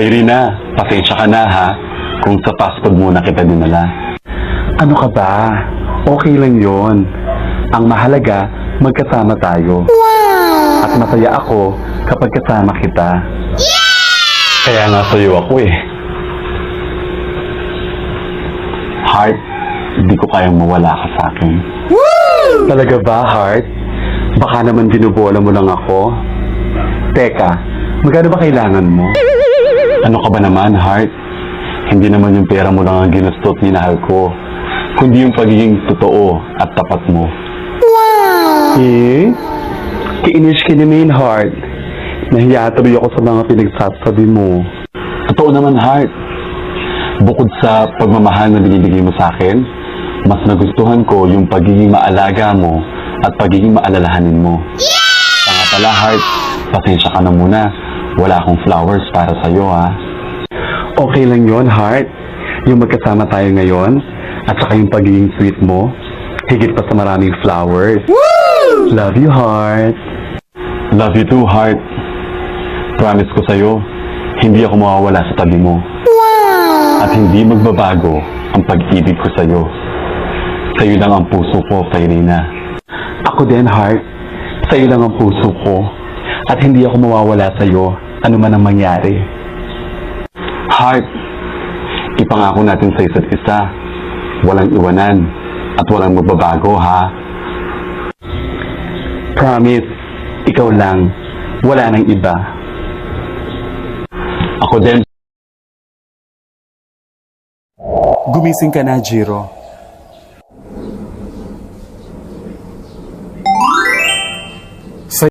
Irina, pasensya ka na ha, kung sa fast food muna kita dinala. Ano ka ba? Okay lang yon. Ang mahalaga, magkasama tayo. At masaya ako kapag kasama kita. Kaya nga sa'yo ako eh. Heart, hindi ko kayang mawala ka sa akin. Talaga ba, Heart? Baka naman binubola mo lang ako. Teka, magkano ba kailangan mo? Ano ka ba naman, Heart? Hindi naman yung pera mo lang ang ginustot minahal ko, kundi yung pagiging totoo at tapat mo. Eh? Kiinis ka naman, Heart. Nahiya tuloy ako sa mga pinagsasabi mo. Totoo naman, Heart. Bukod sa pagmamahal na binibigay mo sa akin, mas nagustuhan ko yung pagiging maalaga mo at pagiging maalalahanin mo. Nga pala, Heart, pasensya ka na muna. Wala akong flowers para sa'yo, ha? Okay lang yon, Heart. Yung magkasama tayo ngayon, at saka yung pagiging sweet mo, higit pa sa maraming flowers. Woo! Love you, Heart. Love you too, Heart. Promise ko sa'yo, hindi ako mawawala sa tabi mo. At hindi magbabago ang pag-ibig ko sa'yo. Sa'yo lang ang puso ko, Irina. Ako din, Heart. Sa'yo lang ang puso ko. At hindi ako mawawala sa'yo, ano man ang mangyari. Heart, ipangako natin sa isa't isa. Walang iwanan at walang magbabago, ha? Promise, ikaw lang. Wala nang iba. Ako din. Gumising ka na, Jiro.